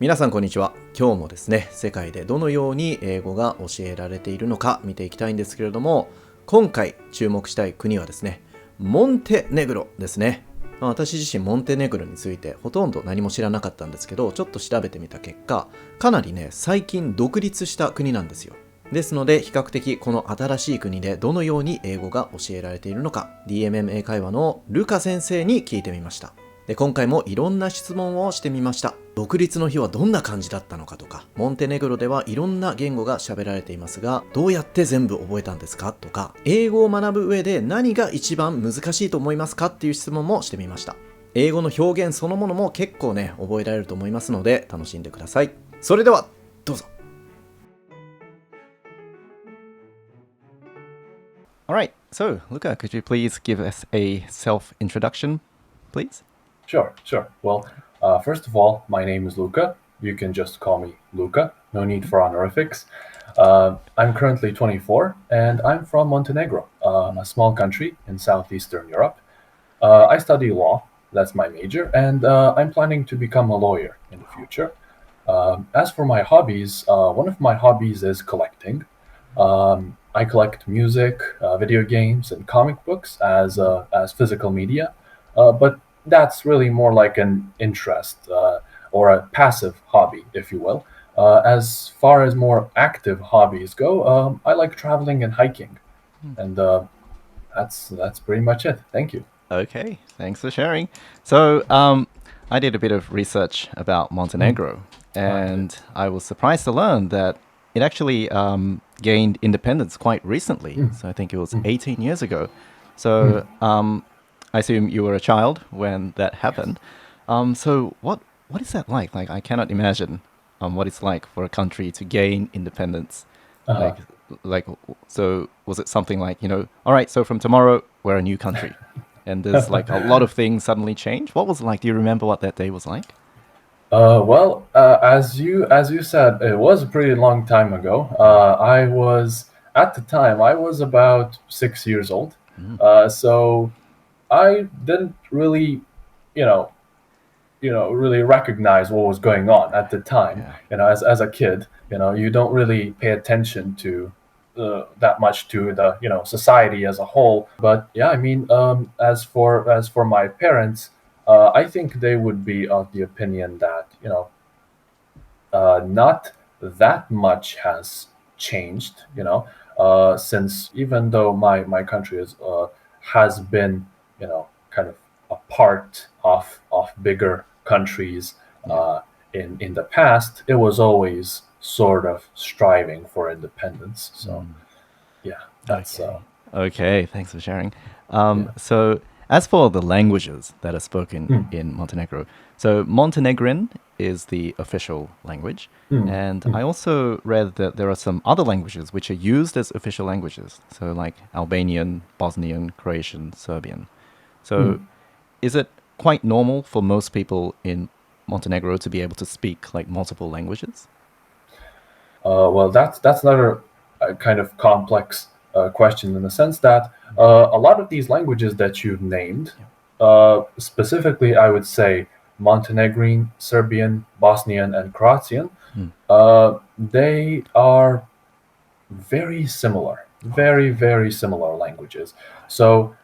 皆さんこんにちは。今日もですね、世界でどのように英語が教えられているのか見ていきたいんですけれども、今回注目したい国はですね、モンテネグロですね。私自身モンテネグロについてほとんど何も知らなかったんですけど、ちょっと調べてみた結果、かなりね、最近独立した国なんですよ。ですので、比較的この新しい国でどのように英語が教えられているのか、DMM 英会話のルカ先生に聞いてみました。で、今回もいろんな質問をしてみました。独立の日はどんな感じだったのかとか、モンテネグロではいろんな言語が喋られていますが、どうやって全部覚えたんですかとか、英語を学ぶ上で何が一番難しいと思いますかっていう質問もしてみました。英語の表現そのものも結構ね、覚えられると思いますので楽しんでください。それではどうぞ。Alright, so Luka, could you please give us a self-introduction, please? Sure. Well, first of all, my name is Luka. You can just call me Luka. No need for honorifics. I'm currently 24, and I'm from Montenegro, a small country in southeastern Europe. I study law. That's my major, and I'm planning to become a lawyer in the future. As for my hobbies, one of my hobbies is collecting. I collect music, video games, and comic books as physical media, but that's really more like an interest or a passive hobby, if you will. As far as more active hobbies go, I like traveling and hiking, and that's pretty much it. Thank you. Okay, thanks for sharing. So, I did a bit of research about Montenegro, and I was surprised to learn that it actually gained independence quite recently. So I think it was 18 years ago. So, I assume you were a child when that happened. So what is that like? Like, I cannot imagine what it's like for a country to gain independence. So was it something like, all right, so from tomorrow we're a new country, and there's like a lot of things suddenly change? What was it like? Do you remember what that day was like? As you said, it was a pretty long time ago. At the time I was about 6 years old. So I didn't really, really recognize what was going on at the time. Yeah. As a kid, you don't really pay attention to that much to the society as a whole. But yeah, I mean, as for my parents, I think they would be of the opinion that not that much has changed. Since even though my country has been kind of a part of bigger countries in the past, it was always sort of striving for independence. So yeah, that's Okay, thanks for sharing. So as for the languages that are spoken in Montenegro, so Montenegrin is the official language, and I also read that there are some other languages which are used as official languages, so like Albanian, Bosnian, Croatian, Serbian. So is it quite normal for most people in Montenegro to be able to speak like multiple languages? Well, that's another kind of complex question, in the sense that a lot of these languages that you've named, specifically, I would say Montenegrin, Serbian, Bosnian, and Croatian, they are very similar, very, very similar languages. So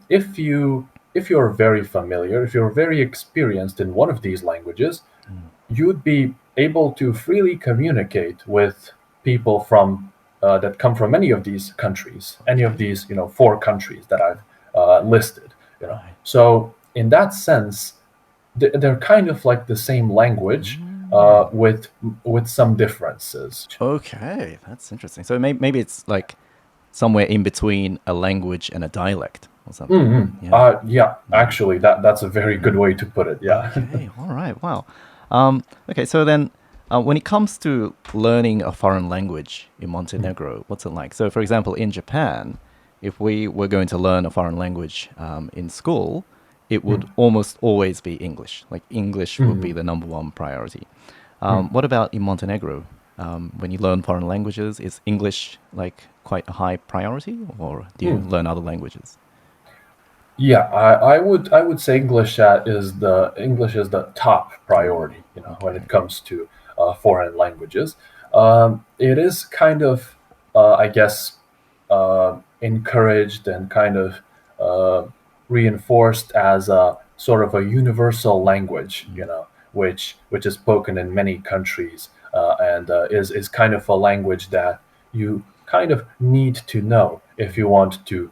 if you're very familiar, if you're very experienced in one of these languages, you'd be able to freely communicate with people from that come from any of these countries, any of these four countries that I've listed. Right. So in that sense, they're kind of like the same language with some differences. Okay, that's interesting. So maybe it's like somewhere in between a language and a dialect or something. Yeah, actually, that's a very good way to put it. Yeah. Okay, all right, wow. Okay, so then when it comes to learning a foreign language in Montenegro, what's it like? So for example, in Japan, if we were going to learn a foreign language in school, it would almost always be English. Like English would be the number one priority. What about in Montenegro? When you learn foreign languages, is English like quite a high priority, or do you learn other languages? Yeah, I would say English is the top priority, when it comes to foreign languages. It is kind of, I guess, encouraged and kind of reinforced as a sort of a universal language, which is spoken in many countries, and is kind of a language that you kind of need to know if you want to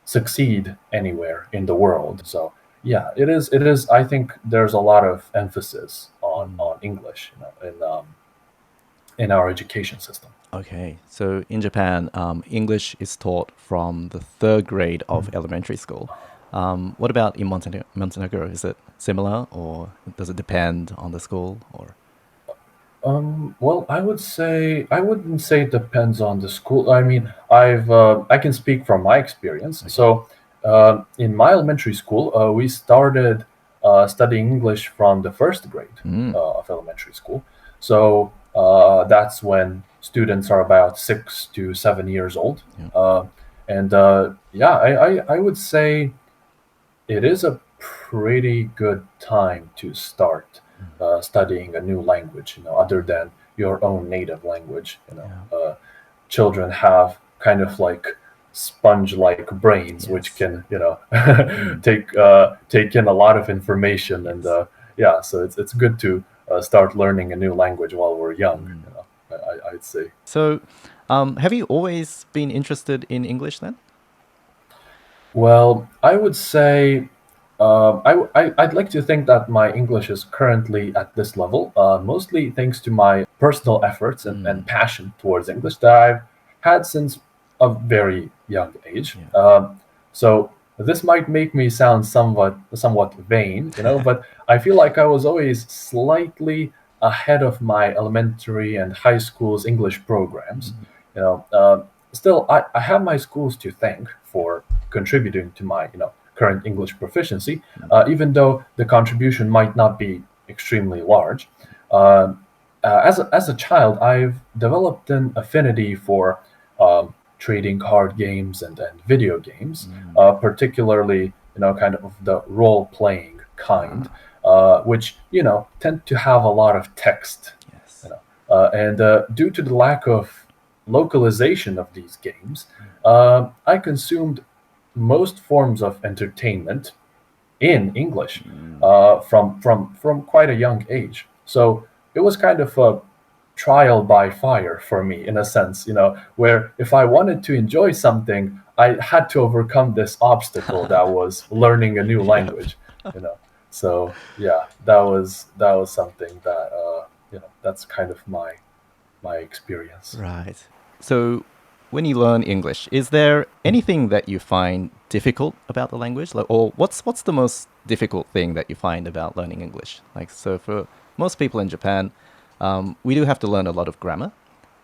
succeed anywhere in the world. So yeah, it is. It is. I think there's a lot of emphasis on English, in our education system. Okay, so in Japan, English is taught from the third grade of elementary school. What about in Montenegro? Is it similar, or does it depend on the school? Or Well, I wouldn't say it depends on the school. I mean, I can speak from my experience. So, in my elementary school, we started studying English from the first grade of elementary school. So that's when students are about 6 to 7 years old. And yeah, I would say it is a pretty good time to start studying a new language, other than your own native language. Children have kind of like sponge-like brains, which can, take in a lot of information, and yeah, so it's good to start learning a new language while we're young. I'd say. so, have you always been interested in English then? Well, I would say I'd like to think that my English is currently at this level, mostly thanks to my personal efforts and passion towards English that I've had since a very young age. So this might make me sound somewhat vain, but I feel like I was always slightly ahead of my elementary and high school's English programs. Still, I have my schools to thank for contributing to my current English proficiency, even though the contribution might not be extremely large. As a child, I've developed an affinity for trading card games and video games, particularly kind of the role playing kind, which tend to have a lot of text. Yes. And due to the lack of localization of these games, I consumed most forms of entertainment in English from quite a young age. So it was kind of a trial by fire for me, in a sense, where if I wanted to enjoy something, I had to overcome this obstacle that was learning a new language. So yeah, that was something that that's kind of my experience. Right. So, when you learn English, is there anything that you find difficult about the language? Or what's the most difficult thing that you find about learning English? So for most people in Japan, we do have to learn a lot of grammar,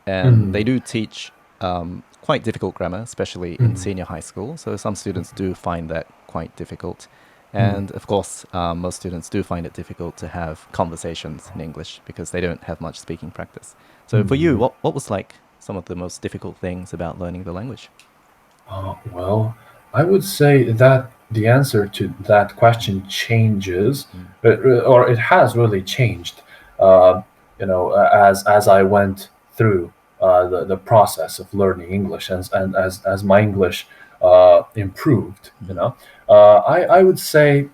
and they do teach quite difficult grammar, especially in senior high school. So some students do find that quite difficult. And of course, most students do find it difficult to have conversations in English because they don't have much speaking practice. So for you, what was like some of the most difficult things about learning the language? Well, I would say that the answer to that question changes, or it has really changed, as I went through the process of learning English, and as my English improved. I would say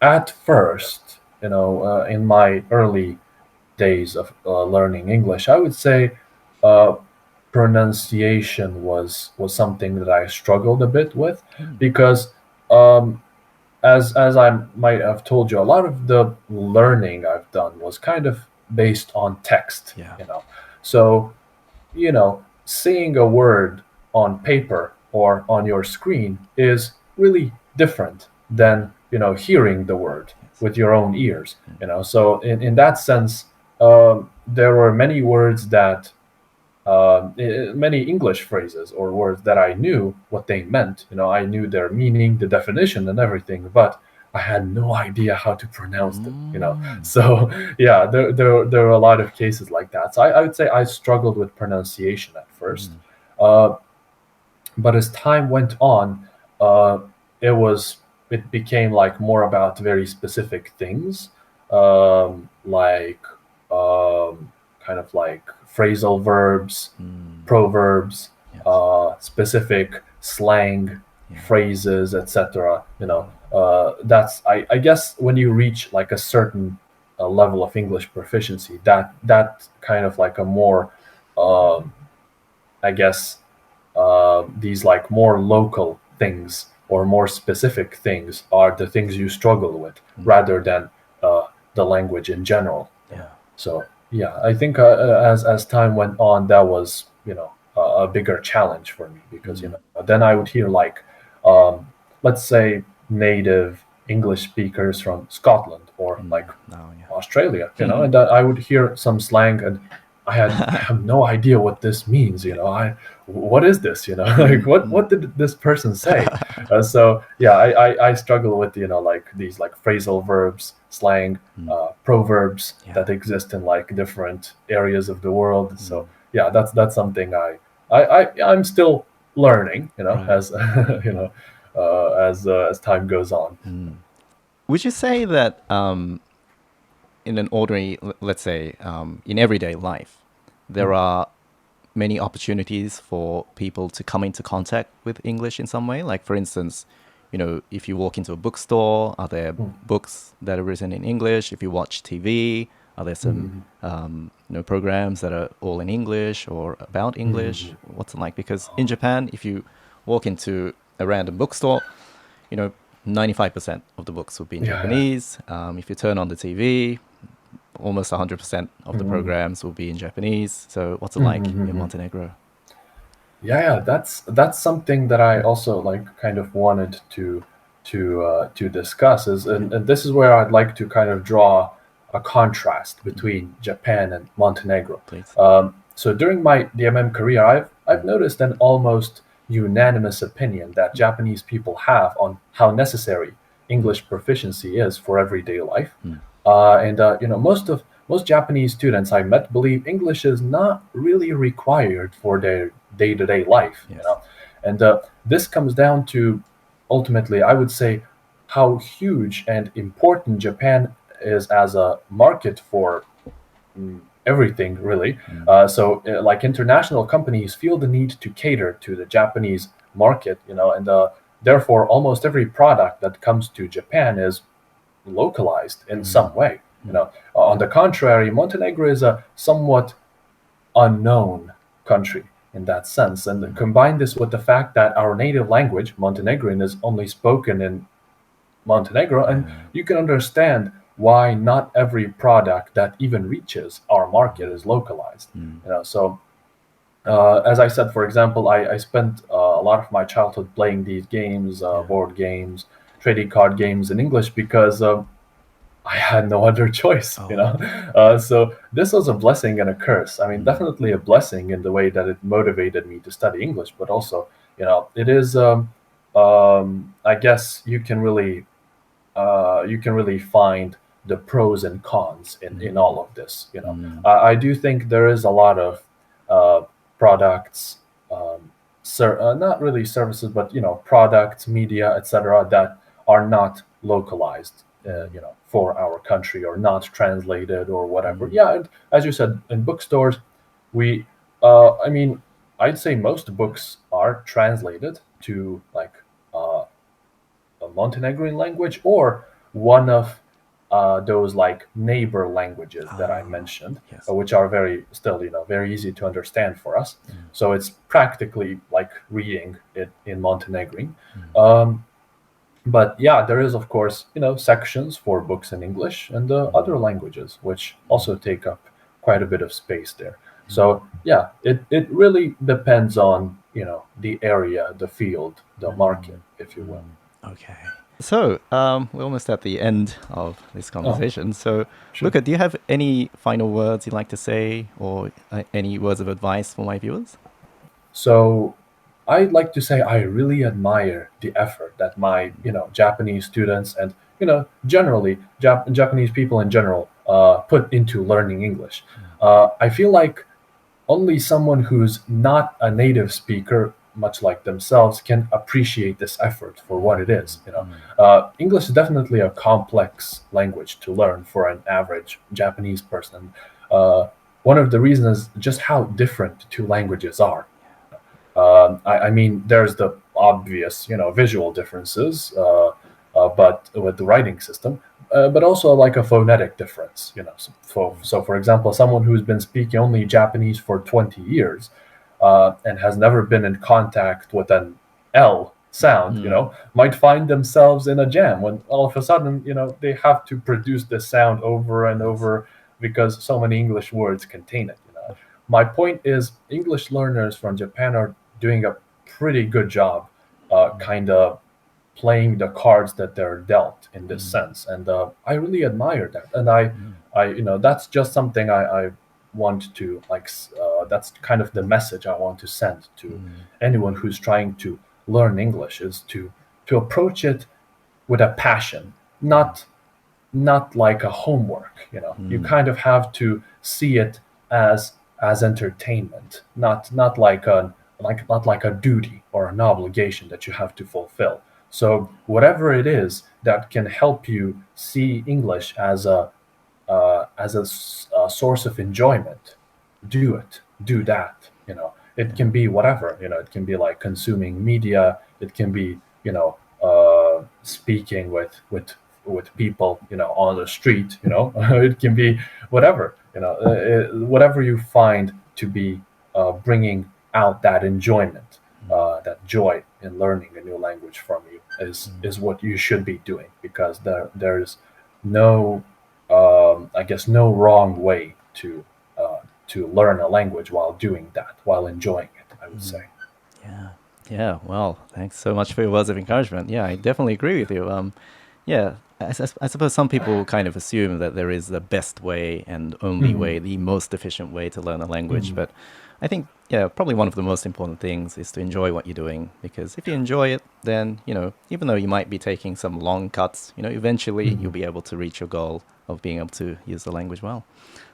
at first, in my early days of learning English, I would say pronunciation was something that I struggled a bit with, because as I might have told you, a lot of the learning I've done was kind of based on text. So seeing a word on paper or on your screen is really different than hearing the word with your own ears. So in that sense, there were many words that many English phrases or words that I knew what they meant. I knew their meaning, the definition, and everything, but I had no idea how to pronounce them. So yeah, there were a lot of cases like that. So I would say I struggled with pronunciation at first, but as time went on, it was it became like more about very specific things, like kind of like phrasal verbs, proverbs, specific slang, phrases, etc. That's I guess when you reach like a certain level of English proficiency, that kind of like a more I guess these like more local things or more specific things are the things you struggle with rather than the language in general. So yeah, I think as time went on, that was a bigger challenge for me, because then I would hear like let's say native English speakers from Scotland or like Australia, and I would hear some slang and I have no idea what this means. What is this? Like what did this person say? So yeah, I struggle with like these like phrasal verbs, slang, proverbs that exist in like different areas of the world. So yeah, that's something I'm still learning. As as time goes on. Would you say that in an ordinary, let's say, in everyday life, there are many opportunities for people to come into contact with English in some way? Like, for instance, if you walk into a bookstore, are there books that are written in English? If you watch TV, are there some programs that are all in English or about English? What's it like? Because in Japan, if you walk into a random bookstore, 95% of the books will be in Japanese. If you turn on the TV, almost 100% of the programs will be in Japanese. So what's it like in Montenegro? Yeah, that's something that I also like kind of wanted to discuss and this is where I'd like to kind of draw a contrast between Japan and Montenegro. Please. So during my DMM career, I've noticed an almost unanimous opinion that Japanese people have on how necessary English proficiency is for everyday life. Most Japanese students I met believe English is not really required for their day-to-day life. And this comes down to ultimately, I would say, how huge and important Japan is as a market for everything, really. So like international companies feel the need to cater to the Japanese market, and therefore almost every product that comes to Japan is localized in some way. On the contrary, Montenegro is a somewhat unknown country in that sense, and combine this with the fact that our native language, Montenegrin, is only spoken in Montenegro, and you can understand why not every product that even reaches our market is localized. So as I said, for example, I spent a lot of my childhood playing these games, board games, trading card games in English because I had no other choice. So this was a blessing and a curse. I mean, definitely a blessing in the way that it motivated me to study English, but also, it is. I guess you can really find the pros and cons in all of this. I do think there is a lot of products, not really services, but products, media, etc., that are not localized, for our country or not translated or whatever. Yeah, and as you said, in bookstores, we, I'd say most books are translated to like a Montenegrin language or one of those like neighbor languages that I mentioned, which are very easy to understand for us. So it's practically like reading it in Montenegrin. But yeah, there is of course sections for books in English and other languages, which also take up quite a bit of space there. So yeah, it really depends on the area, the field, the market, if you will. Okay. So we're almost at the end of this conversation. So, sure. Luka, do you have any final words you'd like to say, or any words of advice for my viewers? So, I'd like to say I really admire the effort that my Japanese students and generally Japanese people in general put into learning English. I feel like only someone who's not a native speaker much like themselves, can appreciate this effort for what it is. English is definitely a complex language to learn for an average Japanese person. One of the reasons is just how different the two languages are. I mean, there's the obvious, visual differences, but with the writing system, but also like a phonetic difference. So for example, someone who's been speaking only Japanese for 20 years and has never been in contact with an L sound, might find themselves in a jam when all of a sudden, they have to produce this sound over and over because so many English words contain it. My point is, English learners from Japan are doing a pretty good job, kind of playing the cards that they're dealt in this sense, and I really admire that. And I that's just something I want to that's kind of the message I want to send to anyone who's trying to learn English, is to approach it with a passion, not like a homework. You kind of have to see it as entertainment, not like a duty or an obligation that you have to fulfill. So whatever it is that can help you see English as a source of enjoyment, do it. Do that. It can be whatever. It can be like consuming media. It can be speaking with people on the street. It can be whatever. Whatever you find to be bringing out that enjoyment, that joy in learning a new language from you is what you should be doing, because there's no no wrong way to learn a language while doing that, while enjoying it, I would say. Yeah. Well, thanks so much for your words of encouragement. Yeah, I definitely agree with you. I suppose some people kind of assume that there is the best way and only way, the most efficient way to learn a language. But I think, probably one of the most important things is to enjoy what you're doing. Because if you enjoy it, then, even though you might be taking some long cuts, eventually you'll be able to reach your goal of being able to use the language well.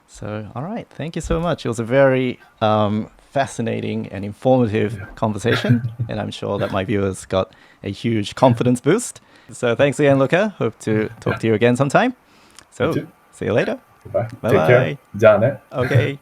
So, all right. Thank you so much. It was a very fascinating and informative conversation. And I'm sure that my viewers got a huge confidence boost. So thanks again, Luka. Hope to talk to you again sometime. So, see you later. Goodbye. Bye Take bye. care. じゃあね。Okay.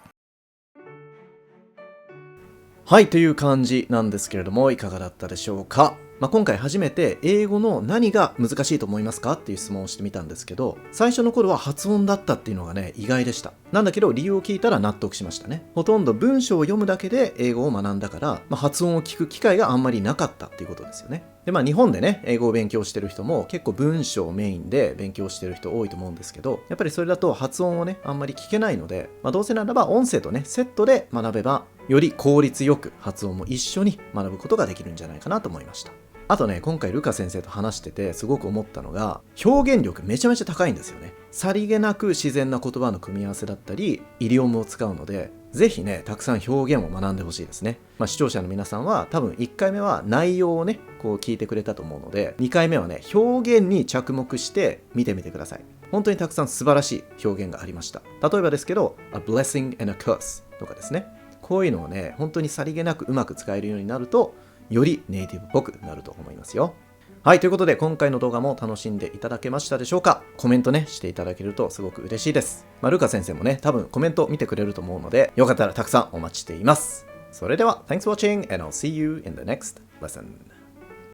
はい、という感じなんですけれども、いかがだったでしょうか。今回初めて英語の何が難しいと思いますかっていう質問をしてみたんですけど、最初の頃は発音だったっていうのがね、意外でした。なんだけど理由を聞いたら納得しましたね。ほとんど文章を読むだけで英語を学んだから、発音を聞く機会があんまりなかったっていうことですよね。で、日本でね、英語を勉強してる人も結構文章メインで勉強してる人多いと思うんですけど、やっぱりそれだと発音をね、あんまり聞けないので、どうせならば音声とね、セットで学べば、より効率よく発音も一緒に学ぶことができるんじゃないかなと思いました。あとね、今回ルカ先生と話しててすごく思ったのが、表現力めちゃめちゃ高いんですよね。さりげなく自然な言葉の組み合わせだったり、イディオムを使うので、ぜひね、たくさん表現を学んでほしいですね。視聴者の皆さんは多分1回目は内容をね、聞いてくれたと思うので、2回目はね、表現に着目して見てみてください。本当にたくさん素晴らしい表現がありました。例えばですけど、a blessing and a curse とかですね。こういうのをね、本当にさりげなくうまく使えるようになると、よりネイティブっぽくなると思いますよ。はい、ということで今回の動画も楽しんでいただけましたでしょうか。コメントね、していただけるとすごく嬉しいです。ルカ先生もね、多分コメント見てくれると思うので、よかったらたくさんお待ちしています。それでは、Thanks for watching and I'll see you in the next lesson.